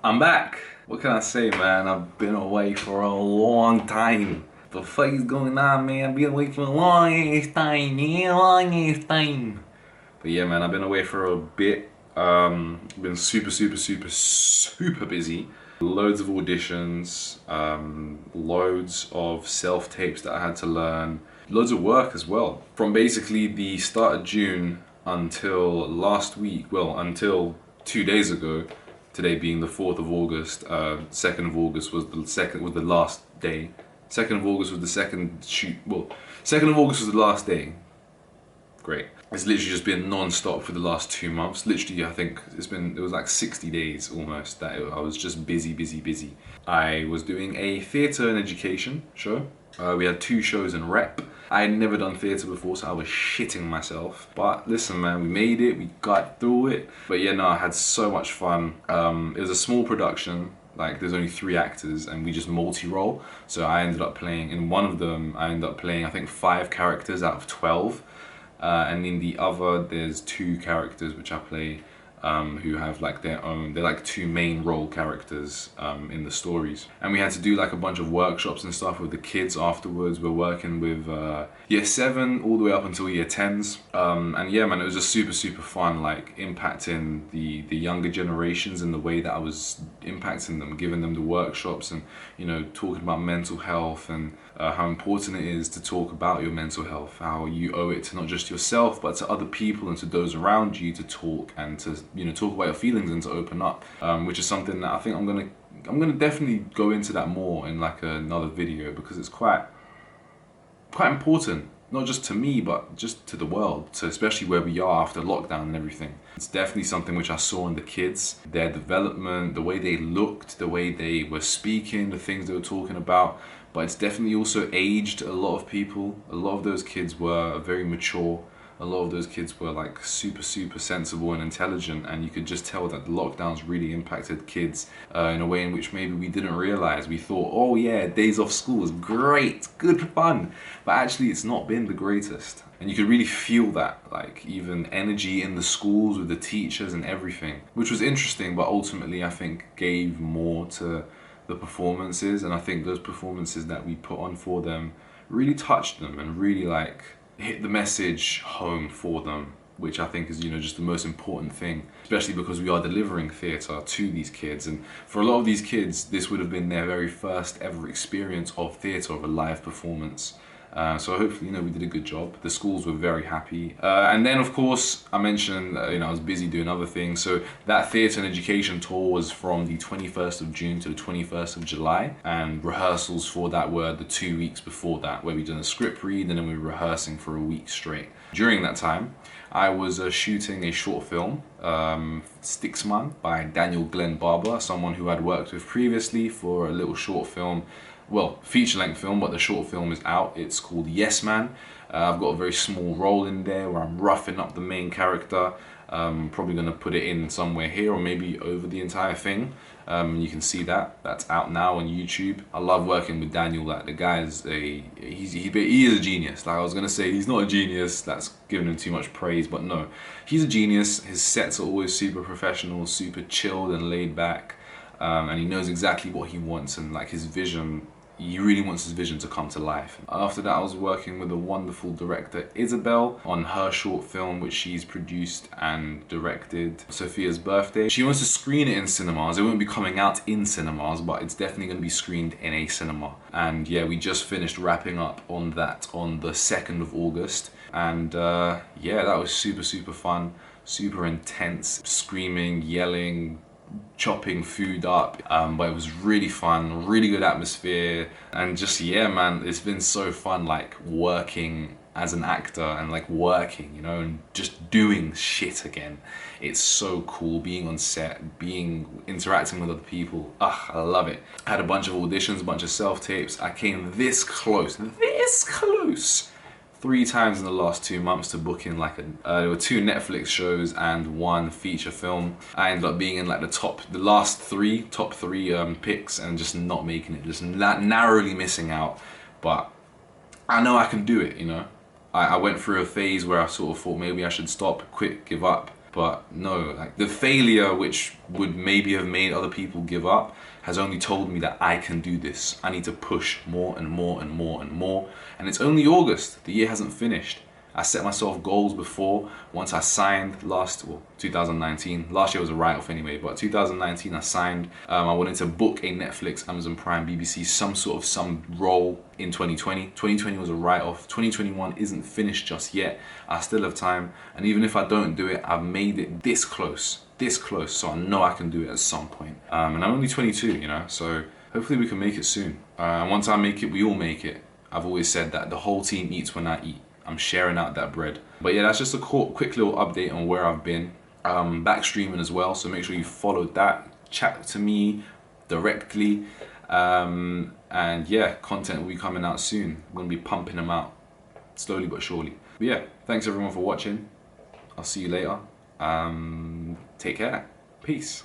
I'm back. What can I say, man? I've been away for a long time. The fuck is going on, man? I've been away for a long ass time, man. Long ass time. But yeah, man, I've been away for a bit. Been super busy. Loads of auditions, loads of self-tapes that I had to learn. Loads of work as well. From basically the start of June until last week, well, until 2 days ago, today being the 4th of August, 2nd of August was the last day. 2nd of August was the second shoot, well, 2nd of August was the last day. Great. It's literally just been non-stop for the last 2 months. Literally, I think it was like 60 days almost that I was just busy. I was doing a theatre and education show. We had 2 shows in rep. I had never done theatre before, so I was shitting myself. But listen, man, we made it, we got through it. But yeah, no, I had so much fun. It was a small production. Like, there's only 3 actors and we just multi-role. So I ended up playing, in one of them, I think 5 characters out of 12. And in the other, there's 2 characters which I play who have like their own, they're like 2 main role characters in the stories. And we had to do like a bunch of workshops and stuff with the kids afterwards. We're working with year 7 all the way up until year 10s. And yeah, man, it was just super fun, like impacting the younger generations in the way that I was impacting them, giving them the workshops and, you know, talking about mental health and how important it is to talk about your mental health, how you owe it to not just yourself but to other people and to those around you to talk and to, you know, talk about your feelings and to open up, which is something that I think I'm gonna definitely go into that more in like another video, because it's quite important, not just to me but just to the world, so especially where we are after lockdown and everything. It's definitely something which I saw in the kids, their development, the way they looked, the way they were speaking, the things they were talking about. But it's definitely also aged a lot of people. A lot of those kids were very mature. A lot of those kids were like super sensible and intelligent, and you could just tell that the lockdowns really impacted kids in a way in which maybe we didn't realize. We thought, oh yeah, days off school is great, good fun, but actually it's not been the greatest. And you could really feel that, like even energy in the schools with the teachers and everything, which was interesting, but ultimately I think gave more to the performances. And I think those performances that we put on for them really touched them and really like hit the message home for them, which I think is, you know, just the most important thing, especially because we are delivering theatre to these kids. And for a lot of these kids, this would have been their very first ever experience of theatre, of a live performance. So hopefully, you know, we did a good job. The schools were very happy. And then, of course, I mentioned, you know, I was busy doing other things. So that theatre and education tour was from the 21st of June to the 21st of July. And rehearsals for that were the 2 weeks before that, where we did a script read and then we were rehearsing for a week straight. During that time, I was shooting a short film, Sticksman, by Daniel Glenn Barber, someone who I'd worked with previously for a little short film, well, feature-length film, but the short film is out. It's called Yes Man. I've got a very small role in there where I'm roughing up the main character. Probably gonna put it in somewhere here or maybe over the entire thing. You can see that. That's out now on YouTube. I love working with Daniel. Like, the guy is he is a genius. Like, I was gonna say he's not a genius, that's giving him too much praise, but no, he's a genius. His sets are always super professional, super chilled and laid back, and he knows exactly what he wants, and like his vision, he really wants his vision to come to life. After that, I was working with a wonderful director, Isabel, on her short film, which she's produced and directed, Sophia's Birthday. She wants to screen it in cinemas. It won't be coming out in cinemas, but it's definitely going to be screened in a cinema. And yeah, we just finished wrapping up on that on the 2nd of August. And yeah, that was super fun, super intense, screaming, yelling, chopping food up, but it was really fun, really good atmosphere, and just, yeah, man, it's been so fun, like working as an actor and like working, you know, and just doing shit again. It's so cool being on set, interacting with other people. I love it. I had a bunch of auditions, a bunch of self-tapes. I came this close 3 times in the last 2 months to booking like there were 2 Netflix shows and 1 feature film. I ended up being in like the last top three picks and just not making it, just narrowly missing out. But I know I can do it, you know. I went through a phase where I sort of thought maybe I should stop, quit, give up. But no, like the failure which would maybe have made other people give up has only told me that I can do this. I need to push more and more and more and more. And it's only August, the year hasn't finished. I set myself goals before. Once I signed 2019. Last year was a write-off anyway, but 2019 I signed. I wanted to book a Netflix, Amazon Prime, BBC, some role in 2020. 2020 was a write-off. 2021 isn't finished just yet. I still have time. And even if I don't do it, I've made it this close, so I know I can do it at some point. And I'm only 22, you know, so hopefully we can make it soon. And once I make it, we all make it. I've always said that the whole team eats when I eat. I'm sharing out that bread. But yeah, that's just a quick little update on where I've been. Back streaming as well, so make sure you follow that. Chat to me directly. And yeah, content will be coming out soon. I'm gonna be pumping them out slowly but surely. But yeah, thanks everyone for watching. I'll see you later. Take care. Peace.